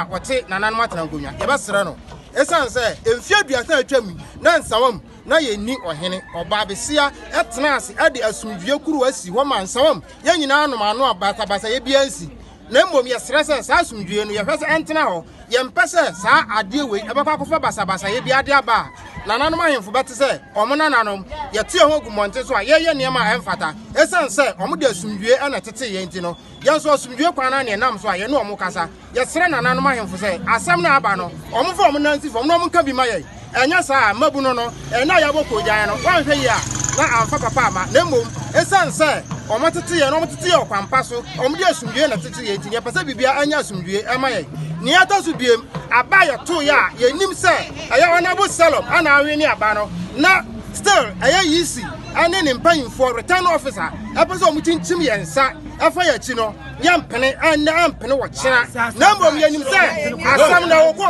W: Wate nana matana ngonya ye basere no esan se emfie aduasa atwam na nsawam na ye ni ohene oba besia etena ase ade asumdue kuru asi ho ma nsawam ye nyina anom ano abasa ye bia nsi na mmom ye sere se sa asumdue no ye hwese entena ho ye mpese sa ade we ebakwa kofa basa ye bia ade aba nananom ahemfo bɛte sɛ ɔmo nananom yɛte ho gumonte so a yɛyɛ nneɛma a ɛmfata ɛsan sɛ ɔmo de asumdue ɛna tete yɛn nti no yɛn so asumdue kwan na ne nam so a yɛne ɔmo kasa yɛsrɛ nananom ahemfo sɛ asɛm na aba no ɔmo fa ɔmo nansi fam na ɔmo nka bi ma yɛ ɛnya saa mabu no ɛna yɛbɔ kogyan no wanhwɛ yi a na amfa papa ama na mmom ɛsan sɛ ɔmo tete yɛn ɔmo tete yɛ ɔkwampa so ɔmo de asumdue na tete yɛn nti yɛpɛ sɛ bibia anya asumdue ɛma yɛ ni ata so biem aba yɛ to ya yɛnim sɛ ɛyɛ Honorable Salom ana awe ni aba no na still ɛyɛ yisi ane ne mpanyimfo return officer ɛpɛ sɛ ɔmo tintim yɛn nsa ɛfa yɛ akyi no yɛmpene ɛmpene wɔ kyena na mbom yɛnim sɛ asɛm na wɔkɔ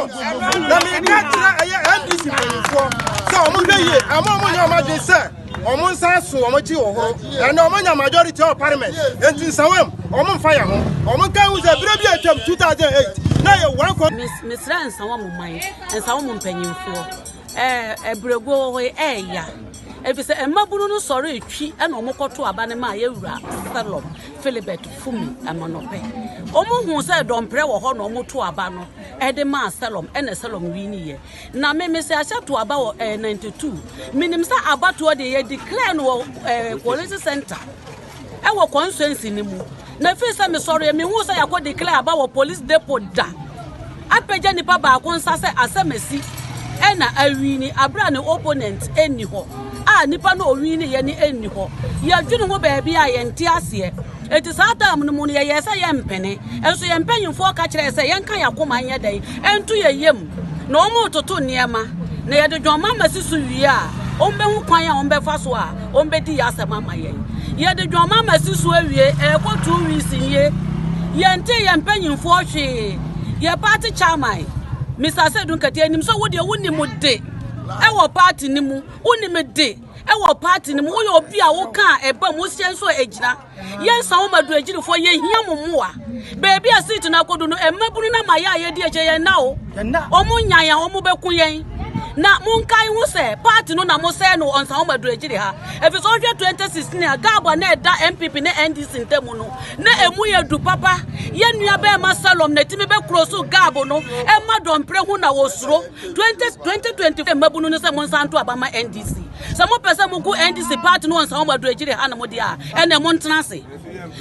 W: na meka kyerɛ ɛyɛ NDC mpanyimfoɔ sɛ ɔmo hwɛ yie ama ɔmo nyɛ ɔmo adwen sɛ ɔmo nsa so ɔmo kyi wɔ hɔ ɛna ɔmo nya majority of parliament enti nsawam ɔmo mfa yɛ ho ɔmo ka hu sɛ bere bi atwam 2008 na yɛ one kɔ
E: misra nsawa mo man nsawa mo mpanyimfoɔ ebrego hɔ ɛya efisɛ emabunu no sɔre etwi ɛna ɔmo kɔto aba ne ma yɛwura Salom Philibert Fumi amanope ɔmo hu sɛ dɔmprɛ wɔ hɔ na ɔmo to aba no ɛde ma Salom ɛna Salom wi ni yɛ na me sɛ ahyɛ to aba wɔ 92 minim sɛ abatoɔ de yɛ declare no wɔ police center ɛwɔ constituency ne mu na fi sɛ me sɔre me hu sɛ yakɔ declare aba wɔ police depot da apɛgya nipa baako nsa sɛ asɛmasi ɛna awini abra ne opponent ɛni hɔ a nipa no owini yɛ ne ɛni hɔ yɛdwene ho baabi a yɛnte aseɛ eti saa tam no mu no yɛ sɛ yɛmpene ɛnso yɛmpanyimfoɔ ka kyerɛ sɛ yɛnka yakoma nyɛ dɛn ɛnto yɛ yam na ɔmo toto nneɛma na yɛde dwɔma masi so wie a ɔmbɛhu kwan a ɔmbɛfa so a ɔmbɛdi yɛ asɛm ama yɛn yɛde dwɔma masi so awie ɛkɔ 2 weeks nie yɛnte yɛmpanyimfoɔ hwee yɛ party chairman Mr. Sedun Kati anim so wo de wo ni mu de ɛwɔ party ni mu wo ni me de ɛwɔ party ni mu wo yɛ obi a wo ka ɛba mu hyɛ nso egyina yɛn san wo madu agirifo yɛ hia mo moa baby a seat na kodu no emabunu na ma yɛ a yɛ di agye yɛn na o ɔmo nya yɛn ɔmo bɛku yɛn na munkai hu sɛ party no na mo sɛ no on san wo madu agiri ha efi so hwɛ 2016 a Gabo na ɛda MPP ne NDC ntemu no na emu yɛ du papa yɛn nua bɛ ma Salom na timi bɛ kroso Gabo no ɛma dɔmpre hu na wosuro 2020 emabunu no sɛ mo nsan to aba ma NDC sɛ mo pɛ sɛ mo gu NDC party no on san wo madu agiri ha na mo dia ɛna mo ntena se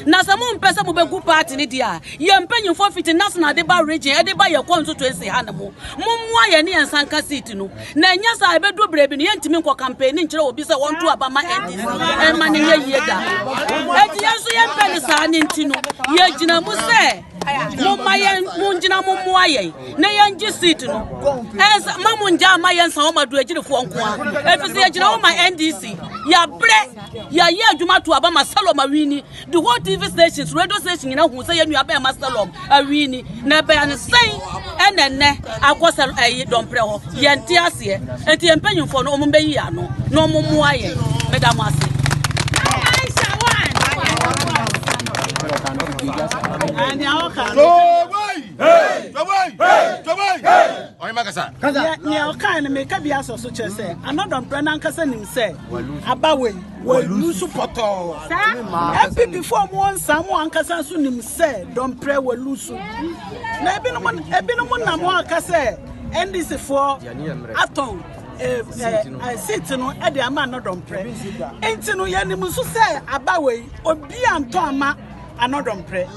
E: na sɛ mo mpɛ sɛ mo bɛ gu party ni dia yɛn mpanyimfo fiti national deba region ɛdeba yɛ constituency ha na mo mua yɛ ne yɛn sanka seat no na nya sa ebedu brebi no yɛntimi nkɔ campaign ni nkyerɛ obi sɛ wɔn to aba ma NDC ɛma ne yɛ yie da eti yɛn so yɛn pɛ ne saa ne nti no yɛ gyina mu sɛ mo ma yɛn mo gyina mo mua yɛn na yɛn gye seat no ɛsa ma mo ngya ma yɛn sa wɔn ma do agyirefo nko a efi sɛ yɛ gyina wɔn ma NDC ya bre ya yɛ adwuma to aba ma Salom awini the whole TV stations radio station nyina hu sɛ yɛn nua bɛ ma Salom awini na bɛ an sɛn ɛnɛnɛ akɔsɛ ɛyi dɔmprɛ hɔ yɛn te aseɛ enti yɛn mpanyimfo no ɔmo bɛyi ano na ɔmo mua yɛn mɛda mo ase
U: Yeah, okay, and make a bias or such as say, another Brennan Cassanim say, Abawe, well, you support all. Happy before one, someone Casasunim said, don't pray, well, Lusu. Maybe no one, Namoa Casse, and this is for Atom. I sit no at the amount don't pray. Ain't no Yanimusu say, Abawe, or be Antoma, another pray.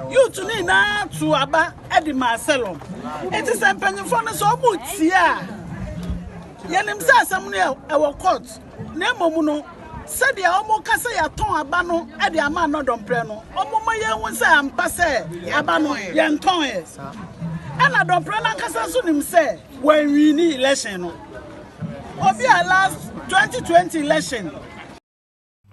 U: You to me now to Aba Edima Salom. It is a penny for us all boots here. Yanim says some our court. Nemomuno said the Omo Cassia Ton Abano at the Amano Don Preno. Omo Maya was am passe Abano Yantones. And I don't prana Casasunim say when we need election. Of your last 2020 election.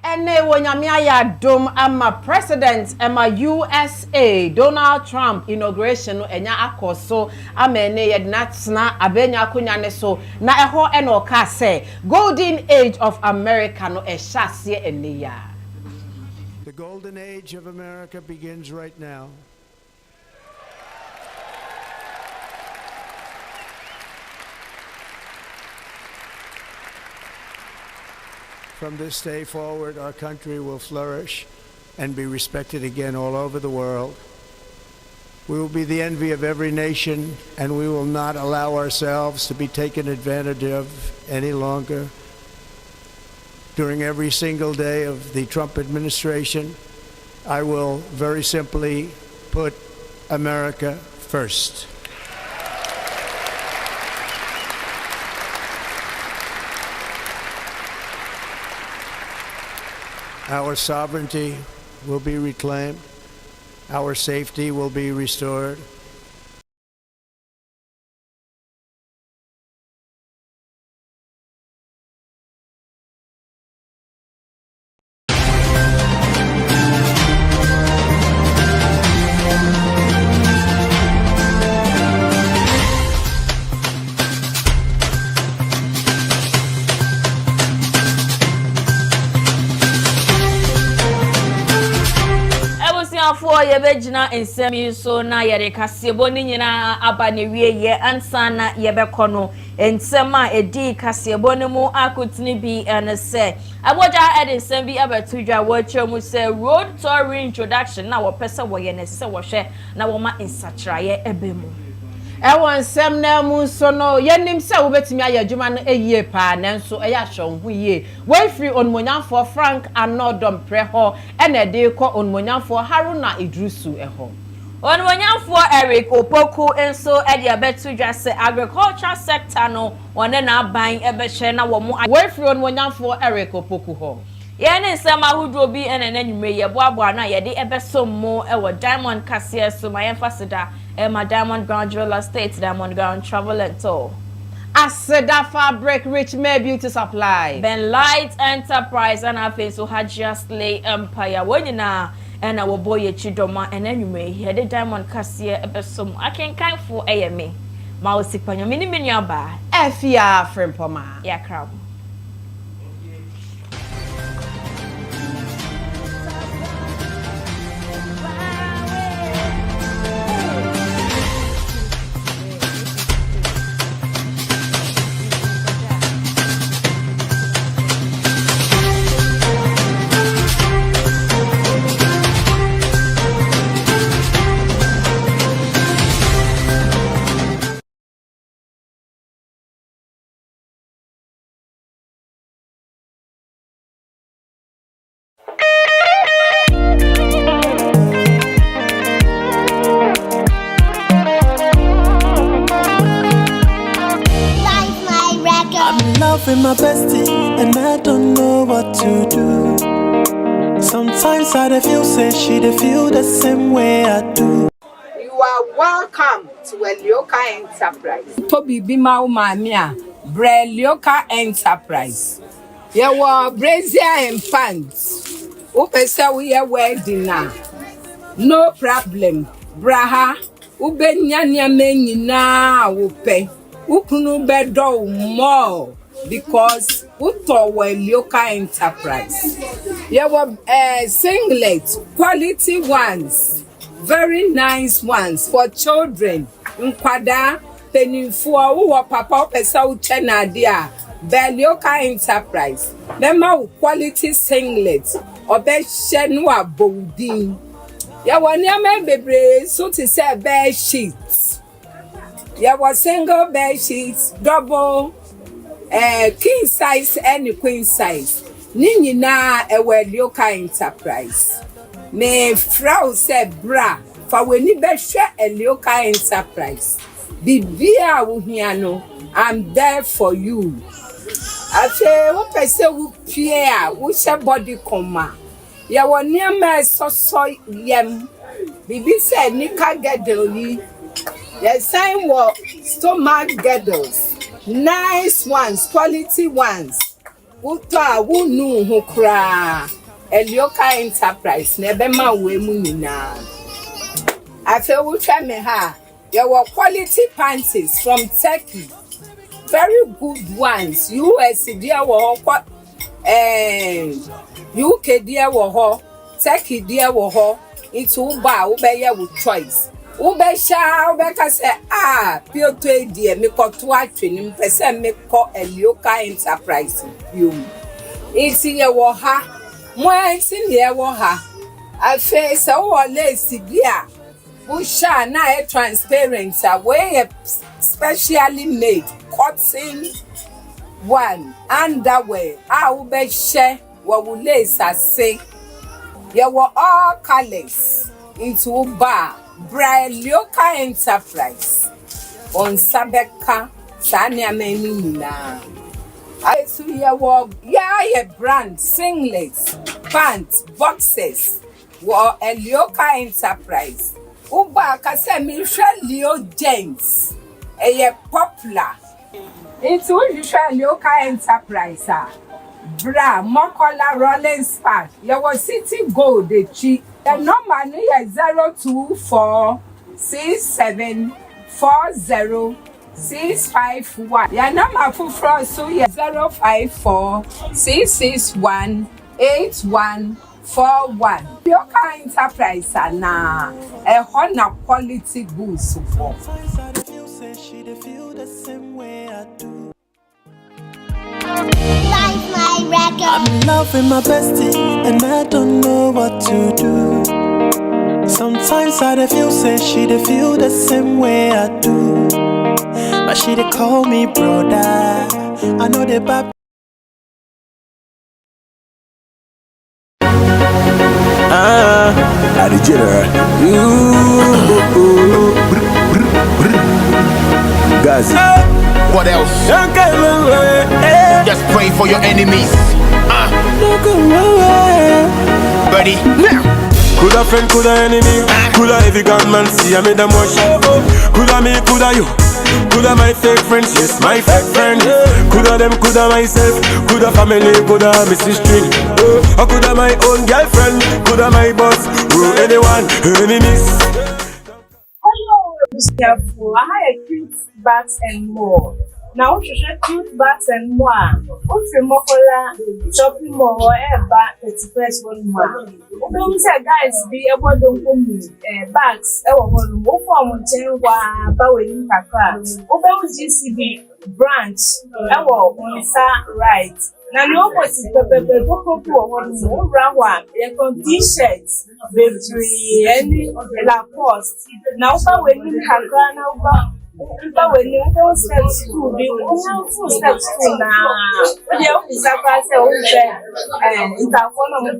B: Ene wonyamia dom ama president ama USA Donald Trump inauguration no enya akoso ama ene yednatsna abenya akonya ne so na eho ene oka say golden age of America no ehyasie ene ya.
F: The golden age of America begins right now. From this day forward, our country will flourish and be respected again all over the world. We will be the envy of every nation, and we will not allow ourselves to be taken advantage of any longer. During every single day of the Trump administration, I will very simply put America first. Our sovereignty will be reclaimed. Our safety will be restored.
A: For ye bejina ensemi so na yere kasebo ni nyina aba ne wie ye ansa na ye bekono ensema edi kasebo ne mu akutini bi ene se aboja ensem bi abatudwa wo chemu se road tour introduction na wo pese wo ye ne se wo hwe na wo ma insatraye ebemu
B: Ewon sem na mu so no yenim se wo betimi aye adwuma no eyie pa nanso eya hwon ho yie we free onmonyamfo Frank Anodom preho ena de ko onmonyamfo Haruna Idrusu eho onmonyamfo Eric Opoku enso e de abetudwa se agriculture sector no wone na aban ebehye na wo mu we free onmonyamfo Eric Opoku ho yene nsema hudo bi ena nanyume ye boabo na ye de ebesom mo e wo Diamond Kase so ma yemfasida Emma Diamond Ground Jeweler State, Diamond Ground Travel and Tour. Aseda Fabric Rich May Beauty Supply. Ben Light Enterprise and our face so Hajia Slay Empire. Wenina and our boy Chidoma and then you may hear the Diamond Cassia episode. I can kind for AMA. Mouse Panyo Mini Minyaba. Efia Frimpoma. Yeah, crab.
T: I'm my bestie, and I don't know what to do. Sometimes I feel say she feel the same way I do.
U: You are welcome to Elioka Enterprise. Toby Bima Umamia, Brelioka Enterprise. You were brazier and pants. Upesa we are wedding now. No problem, Braha. Ubenya meni na upe. Upunu bedo more. Because Uto were local enterprise. There were singlet, quality ones, very nice ones for children. Nkwada, penifua, uwa papa pesa uchena dia. Local enterprise. Nema quality singlet. Obe shenwa boudin. Ya wanyame bebre so to say bed sheets. Ya was single bed sheets, double. King size and queen size. Nini na ewe local enterprise. Me frau se bra for when you be share a local enterprise. Bibia wuhiano, I'm there for you. I say what person wu Pierre, wu she body coma. Ya won near me so yem. Bibi said nika gedoli. The sign was stomach girdles. Nice ones, quality ones. Uta wunu hukra. Elioka Enterprise. Nebema we munina. I feel we try me ha. There were quality panties from Turkey. Very good ones. US dear wo UK dear wo Turkey dear wo. Into uba ubeye with choice. Ubesha ubeka se pio to edie me ko to atwene mpese me ko Elioka Enterprise you iti ye wo ha mo iti ye wo ha afa se wo lace bia Busha na a transparent way specially made cotton one underwear. I will be share what will lace say. You were all colors into bar Brylioka Enterprise on Sabeka Sanya Menina. I see your brand singlets, pants, boxes. War Elioka Enterprise. Uba Kasemi Leo James. A popular. It's usual Elioka Enterprise. Bra Mokola Rolling Spark. Your city gold the cheap. The number is 0246740. Your number for fraud so 05466184141. Your kind enterprise na a honor quality goods for.
T: I'm loving my bestie and I don't know what to do. Sometimes I feel say she feel the same way I do. But she call me brother. I know the bad.
C: I did Gazi.
G: What else? Just pray for your enemies. Ready? Now.
T: Coulda friend, coulda enemy, coulda every gunman see I made them watch. Coulda me, coulda you, coulda my fake friends, yes my fake friend. Coulda them, coulda myself, coulda family, coulda Mrs. String. Or coulda my own girlfriend, coulda my boss, or anyone, enemies.
U: Hello, careful. I have cute bags and more. Now we should cute bags and more. If you mokola shopping mall or ever 31st one more. We say guys be able to bags. One for Montenegro, Bawin Kaka. Open GCB branch. Right. Now the opposite t-shirts, baby, any Lacoste. Now when you have gone over. But when you don't step school, you don't step school now. You office of us and it's a one of the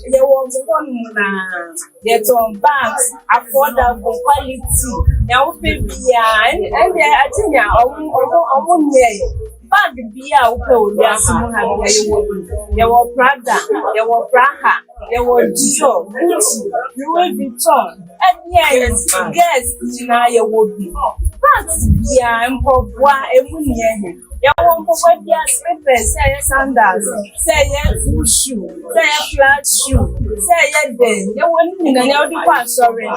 U: you want one get on bags, affordable quality. Now, baby, and I think bag beer, you were Prada, you were Praha, you were Dio, you will be torn. And yes, now you will be. Bags beer and Pogua, every year. You want to wear your slippers, say sandals, say your shoe, say a flat shoe, say your day. You want me to know the past, sorry. I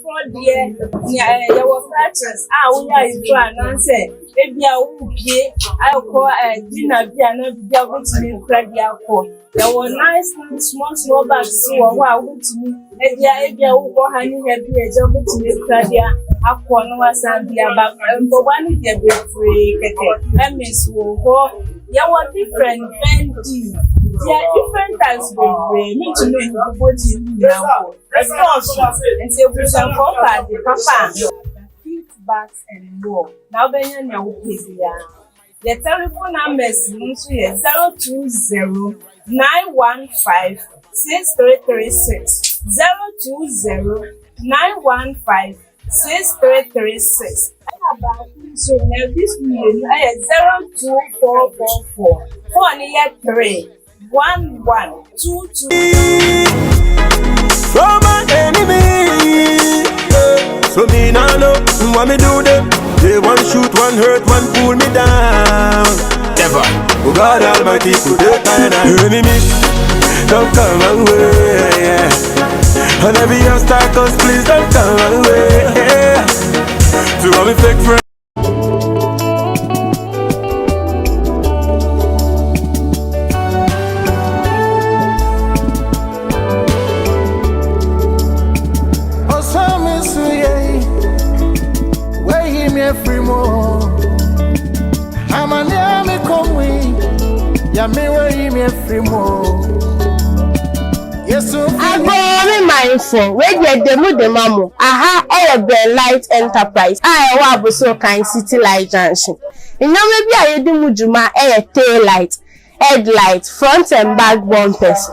U: thought, you were flatches. We are you trying and say. Maybe I will be, I'll call a dinner beer and be able to make credit. There were nice, small bags, so I would to me. Maybe I will go hanging a beer, able to make credit. I'll call no one be about for one year free. I miss will go. There were different Fendi. There are different types of brain. Me to make the body now. Let's go and say we shall go the papa. Bags and more. Now, Benyan, the telephone number is 020-915-6336. 020-915-6336. About so now this million 02444 41122.
T: From my enemy. So me now know what me do them. They one shoot, one hurt, one pull me down.
G: Never.
T: Oh God Almighty, put the kind of enemies don't come my way. Yeah. And every obstacle, please don't come my way. Yeah. To all me fake friends.
V: Free more. I'm a near me come with. Ya me way me free more.
C: Agora mindful, where you demo the mamu. Aha, a light enterprise. I wa so kind city light junction. You know maybe I do mujuma tail light. Headlight, front and back bumpers,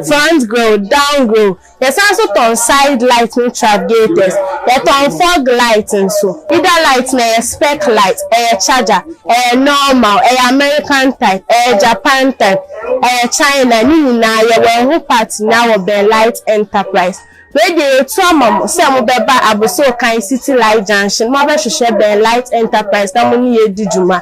C: front grill, down grill. There's also on side light travigators. There's on fog light and so. Either light na a spec light, a charger, a normal, a American type, a Japan type, a China. Nina, you will party now of the light enterprise. Radio trauma, some beba abuso kind city light junction. Mother should share the light enterprise. That money ye dijuma.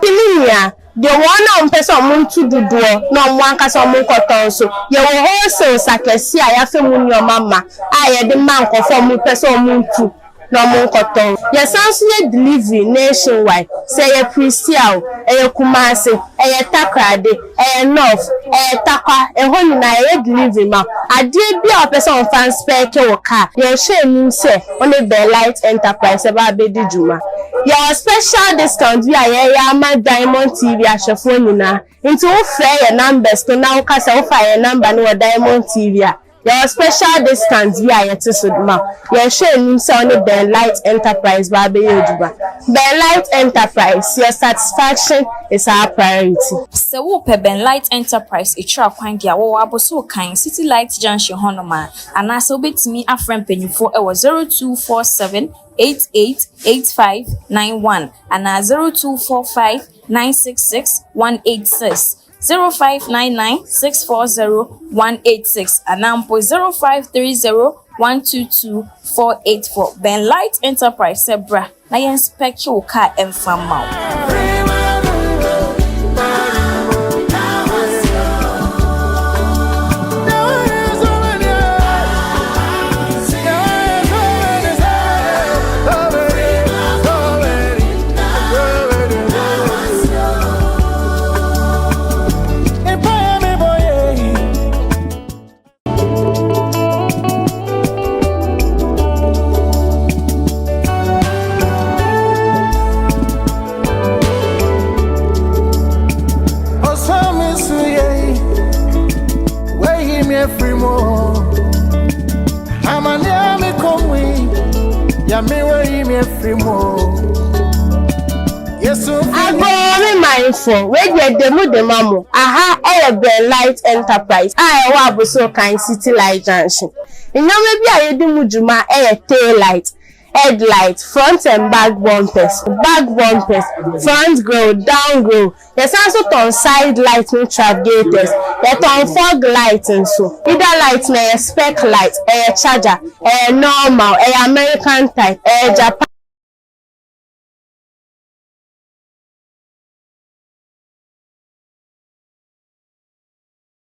C: The one on person to do no one can some cotton so you will also sakesi I have your mama. I had the man conform person moon to no more cotton. Yes, answer delivery nationwide. Say a Priscial, a Kumasi, a Takrade, a North, a Taka, a Honina, delivery ma. I did be a person fan spare car. Your shame say only the light enterprise about Bedi Juma. Your special discount via my Diamond TV as phone into fair numbers to now cast a fire number no Diamond TV. Your special discount via your Tisudma. Your shame only the light enterprise Baby Yojuba. The light enterprise, your satisfaction is our priority.
A: So whoop Ben Light Enterprise a trap find ya wabo so kind City Light Junction Honoma and also bit me a friend penny for 0247 888591 and 0245 966 186 0599 640 186 and number 0530 122 484. Ben Light Enterprise Sebra na yen spec your car and from mouth.
C: Agora mindful, where you demo the mamu. Aha, a light enterprise. I wa so kind city light junction. You know maybe I do mujuma tail light. Headlight, front and back bumpers, front grill, down grill. There's also on side light travigators. There's on fog light and so. Either light na a spec light, a charger, a normal, a American type, a Japan.